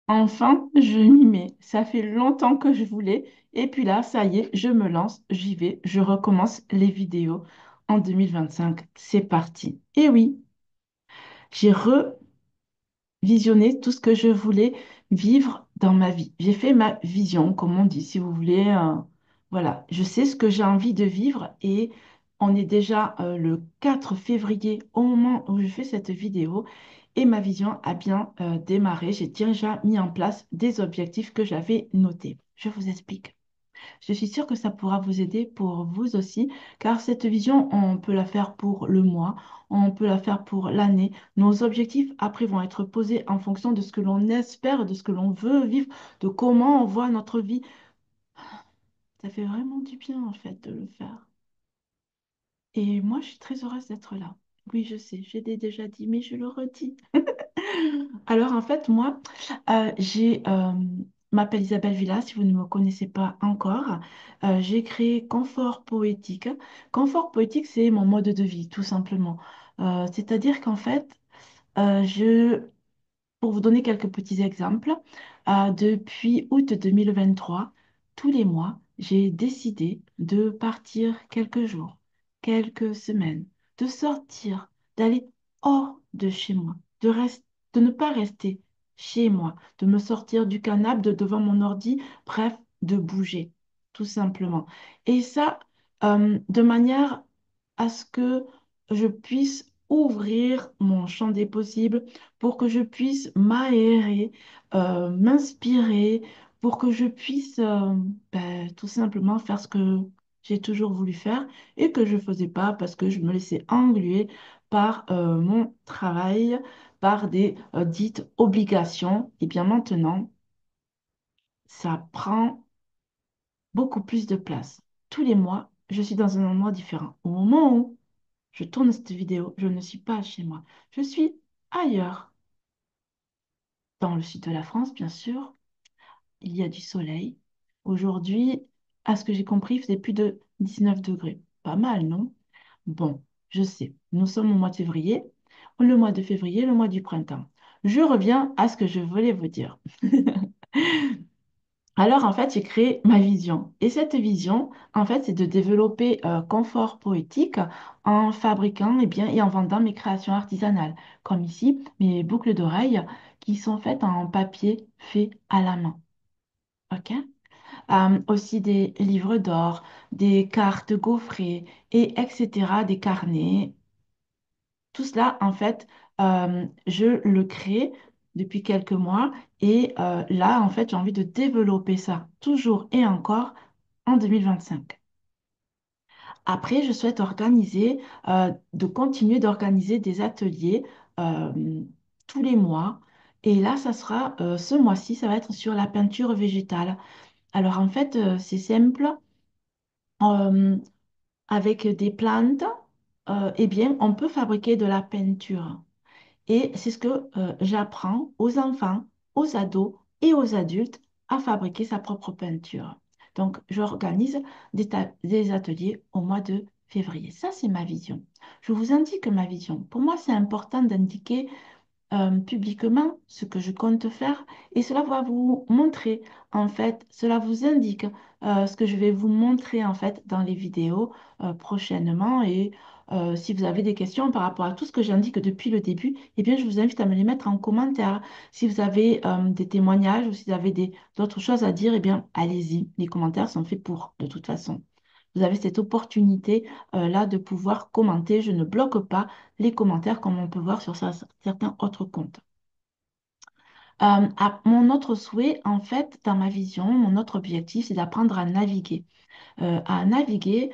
Enfin, je m'y mets. Ça fait longtemps que je voulais. Et puis là, ça y est, je me lance, j'y vais, je recommence les vidéos en 2025. C'est parti. Et oui, j'ai revisionné tout ce que je voulais vivre dans ma vie. J'ai fait ma vision, comme on dit, si vous voulez. Voilà, je sais ce que j'ai envie de vivre et on est déjà le 4 février au moment où je fais cette vidéo et ma vision a bien démarré. J'ai déjà mis en place des objectifs que j'avais notés. Je vous explique. Je suis sûre que ça pourra vous aider pour vous aussi, car cette vision, on peut la faire pour le mois, on peut la faire pour l'année. Nos objectifs, après, vont être posés en fonction de ce que l'on espère, de ce que l'on veut vivre, de comment on voit notre vie. Ça fait vraiment du bien, en fait, de le faire. Et moi, je suis très heureuse d'être là. Oui, je sais, j'ai déjà dit, mais je le redis. Alors, en fait, moi, m'appelle Isabelle Villa, si vous ne me connaissez pas encore. J'ai créé Confort Poétique. Confort Poétique, c'est mon mode de vie, tout simplement. C'est-à-dire qu'en fait, je pour vous donner quelques petits exemples, depuis août 2023, tous les mois, j'ai décidé de partir quelques jours, quelques semaines, de sortir, d'aller hors de chez moi, de ne pas rester chez moi, de me sortir du canapé, de devant mon ordi, bref, de bouger, tout simplement. Et ça, de manière à ce que je puisse ouvrir mon champ des possibles pour que je puisse m'aérer, m'inspirer, pour que je puisse tout simplement faire ce que j'ai toujours voulu faire et que je ne faisais pas parce que je me laissais engluer par mon travail, par des dites obligations. Et bien maintenant, ça prend beaucoup plus de place. Tous les mois, je suis dans un endroit différent. Au moment où je tourne cette vidéo, je ne suis pas chez moi. Je suis ailleurs, dans le sud de la France, bien sûr. Il y a du soleil. Aujourd'hui, à ce que j'ai compris, il faisait plus de 19 degrés. Pas mal, non? Bon, je sais, nous sommes au mois de février, le mois de février, le mois du printemps. Je reviens à ce que je voulais vous dire. Alors, en fait, j'ai créé ma vision. Et cette vision, en fait, c'est de développer confort poétique en fabriquant et en vendant mes créations artisanales, comme ici, mes boucles d'oreilles qui sont faites en papier fait à la main. OK? Aussi des livres d'or, des cartes gaufrées, et etc., des carnets. Tout cela, en fait, je le crée depuis quelques mois et là, en fait, j'ai envie de développer ça toujours et encore en 2025. Après, je souhaite de continuer d'organiser des ateliers euh, tous les mois. Et là, ça sera ce mois-ci, ça va être sur la peinture végétale. Alors, en fait, c'est simple. Euh, Avec des plantes, on peut fabriquer de la peinture. Et c'est ce que j'apprends aux enfants, aux ados et aux adultes à fabriquer sa propre peinture. Donc, j'organise des ateliers au mois de février. Ça, c'est ma vision. Je vous indique ma vision. Pour moi, c'est important d'indiquer publiquement ce que je compte faire et cela va vous montrer, en fait, cela vous indique ce que je vais vous montrer, en fait, dans les vidéos prochainement et si vous avez des questions par rapport à tout ce que j'indique depuis le début, eh bien, je vous invite à me les mettre en commentaire. Si vous avez des témoignages ou si vous avez d'autres choses à dire, eh bien, allez-y. Les commentaires sont faits pour, de toute façon. Vous avez cette opportunité là de pouvoir commenter. Je ne bloque pas les commentaires comme on peut voir sur certains autres comptes. Mon autre souhait, en fait, dans ma vision, mon autre objectif, c'est d'apprendre à naviguer. À naviguer,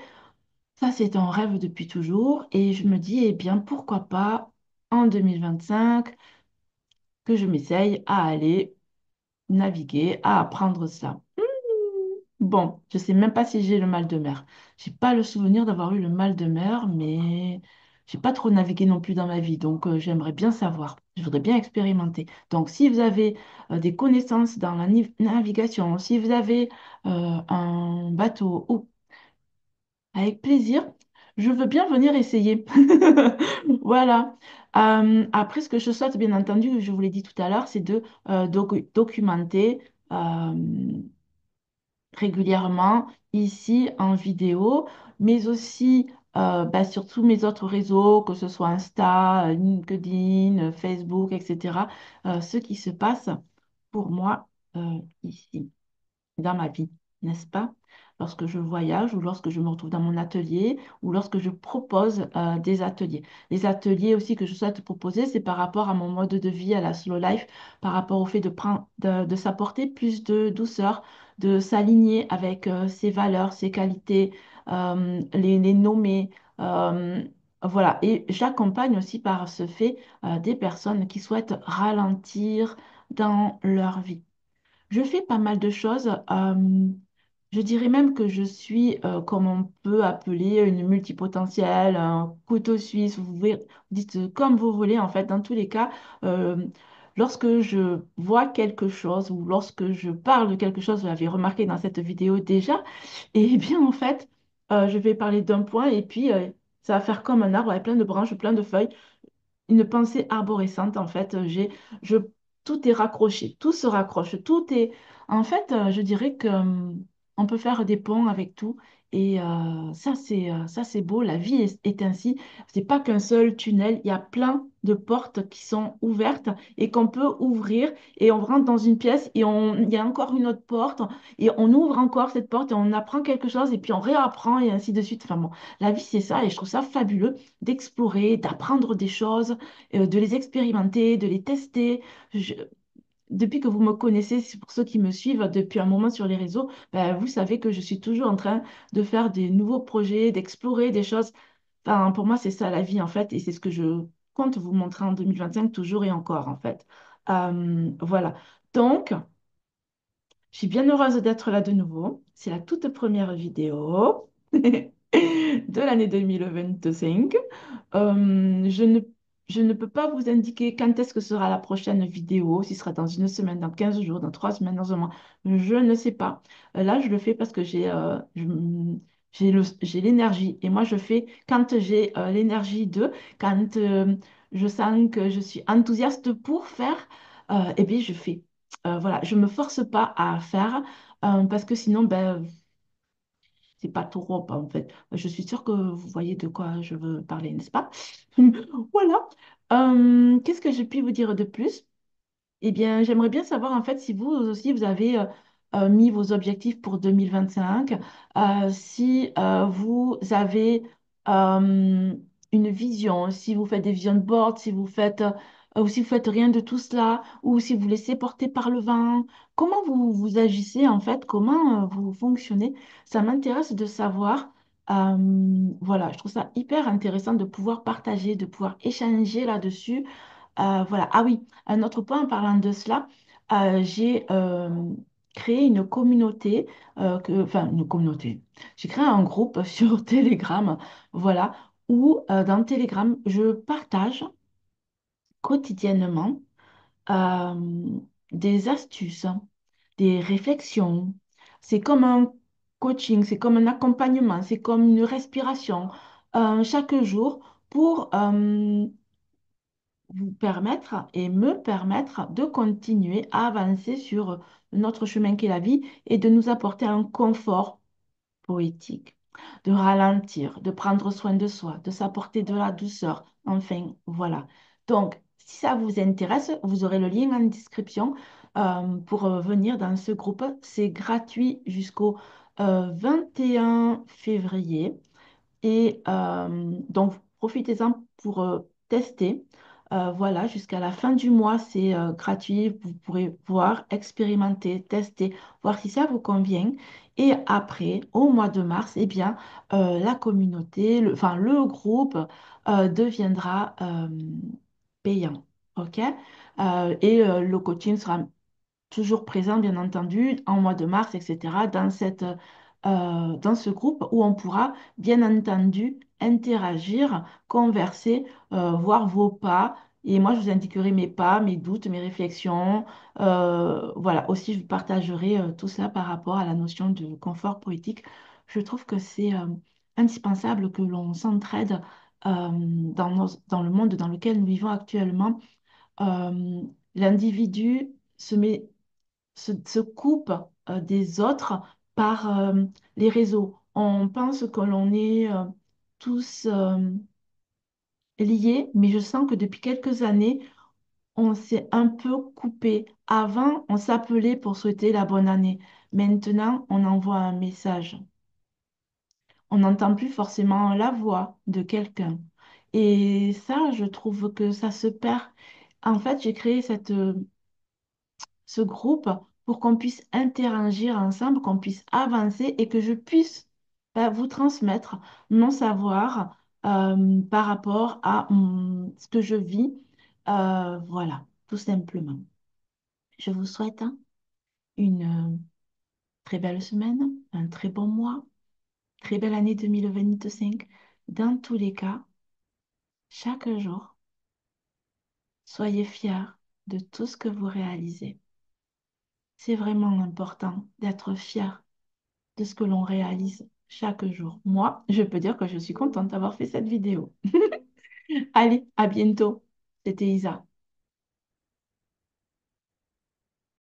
ça, c'est un rêve depuis toujours et je me dis, eh bien, pourquoi pas en 2025 que je m'essaye à aller naviguer, à apprendre ça. Bon, je sais même pas si j'ai le mal de mer. J'ai pas le souvenir d'avoir eu le mal de mer, mais j'ai pas trop navigué non plus dans ma vie, donc j'aimerais bien savoir. Je voudrais bien expérimenter. Donc, si vous avez des connaissances dans la navigation, si vous avez un bateau, avec plaisir, Je veux bien venir essayer. Voilà. Après, ce que je souhaite, bien entendu, je vous l'ai dit tout à l'heure, c'est de documenter euh, régulièrement ici en vidéo, mais aussi bah, sur tous mes autres réseaux, que ce soit Insta, LinkedIn, Facebook, etc., ce qui se passe pour moi ici dans ma vie, n'est-ce pas? Lorsque je voyage ou lorsque je me retrouve dans mon atelier ou lorsque je propose des ateliers. Les ateliers aussi que je souhaite proposer, c'est par rapport à mon mode de vie, à la slow life, par rapport au fait de prendre, de s'apporter plus de douceur, de s'aligner avec ses valeurs, ses qualités, les nommer. euh, voilà. Et j'accompagne aussi par ce fait des personnes qui souhaitent ralentir dans leur vie. Je fais pas mal de choses. Je dirais même que je suis, comme on peut appeler, une multipotentielle, un couteau suisse. Vous dites comme vous voulez, en fait. Dans tous les cas, euh, lorsque je vois quelque chose ou lorsque je parle de quelque chose, vous l'avez remarqué dans cette vidéo déjà, et bien, en fait, je vais parler d'un point et puis ça va faire comme un arbre avec plein de branches, plein de feuilles, une pensée arborescente, en fait. Je, tout est raccroché, tout se raccroche, tout est... En fait, je dirais que on peut faire des ponts avec tout. Et ça, c'est beau. La vie est ainsi. C'est pas qu'un seul tunnel. Il y a plein de portes qui sont ouvertes et qu'on peut ouvrir. Et on rentre dans une pièce et il y a encore une autre porte. Et on ouvre encore cette porte et on apprend quelque chose et puis on réapprend et ainsi de suite. Enfin bon, la vie, c'est ça et je trouve ça fabuleux d'explorer, d'apprendre des choses, de les expérimenter, de les tester. Je- Depuis que vous me connaissez, c'est pour ceux qui me suivent depuis un moment sur les réseaux, ben, vous savez que je suis toujours en train de faire des nouveaux projets, d'explorer des choses. Enfin, pour moi, c'est ça la vie en fait, et c'est ce que je compte vous montrer en 2025 toujours et encore en fait. Voilà. Donc, je suis bien heureuse d'être là de nouveau. C'est la toute première vidéo de l'année 2025. Je ne, je ne peux pas vous indiquer quand est-ce que sera la prochaine vidéo, si ce sera dans une semaine, dans 15 jours, dans 3 semaines, dans un mois. Je ne sais pas. Là, je le fais parce que j'ai l'énergie. Et moi, je fais quand j'ai l'énergie de, quand je sens que je suis enthousiaste pour faire, eh bien, je fais. Voilà, je ne me force pas à faire parce que sinon, ben, c'est pas trop, en fait. Je suis sûre que vous voyez de quoi je veux parler, n'est-ce pas? Voilà. Qu'est-ce que je puis vous dire de plus? Eh bien, j'aimerais bien savoir en fait si vous aussi vous avez mis vos objectifs pour 2025, si vous avez euh, une vision, si vous faites des vision boards, si vous faites ou si vous faites rien de tout cela, ou si vous laissez porter par le vent. Comment vous agissez en fait? Comment vous fonctionnez? Ça m'intéresse de savoir. Voilà, je trouve ça hyper intéressant de pouvoir partager, de pouvoir échanger là-dessus. Voilà. Ah oui, un autre point en parlant de cela, j'ai créé une communauté, enfin une communauté. J'ai créé un groupe sur Telegram, voilà, où dans Telegram, je partage quotidiennement euh, des astuces, des réflexions. C'est comme un coaching, c'est comme un accompagnement, c'est comme une respiration chaque jour pour vous permettre et me permettre de continuer à avancer sur notre chemin qui est la vie et de nous apporter un confort poétique, de ralentir, de prendre soin de soi, de s'apporter de la douceur. Enfin, voilà. Donc, si ça vous intéresse, vous aurez le lien en description pour venir dans ce groupe. C'est gratuit jusqu'au 21 février. Et donc, profitez-en pour tester. Voilà, jusqu'à la fin du mois, c'est gratuit. Vous pourrez voir, expérimenter, tester, voir si ça vous convient. Et après, au mois de mars, eh bien, la communauté, enfin, le groupe deviendra payant. OK? Et le coaching sera toujours présent, bien entendu, en mois de mars, etc., dans ce groupe où on pourra, bien entendu, interagir, converser, voir vos pas. Et moi, je vous indiquerai mes pas, mes doutes, mes réflexions. Voilà, aussi, je partagerai tout ça par rapport à la notion de confort poétique. Je trouve que c'est indispensable que l'on s'entraide dans le monde dans lequel nous vivons actuellement. Euh, L'individu se coupe des autres par les réseaux. On pense que l'on est tous liés, mais je sens que depuis quelques années, on s'est un peu coupé. Avant, on s'appelait pour souhaiter la bonne année. Maintenant, on envoie un message. On n'entend plus forcément la voix de quelqu'un. Et ça, je trouve que ça se perd. En fait, j'ai créé ce groupe pour qu'on puisse interagir ensemble, qu'on puisse avancer et que je puisse vous transmettre mon savoir par rapport à ce que je vis. Voilà, tout simplement. Je vous souhaite hein, une très belle semaine, un très bon mois, très belle année 2025. Dans tous les cas, chaque jour, soyez fiers de tout ce que vous réalisez. C'est vraiment important d'être fier de ce que l'on réalise chaque jour. Moi, je peux dire que je suis contente d'avoir fait cette vidéo. Allez, à bientôt. C'était Isa.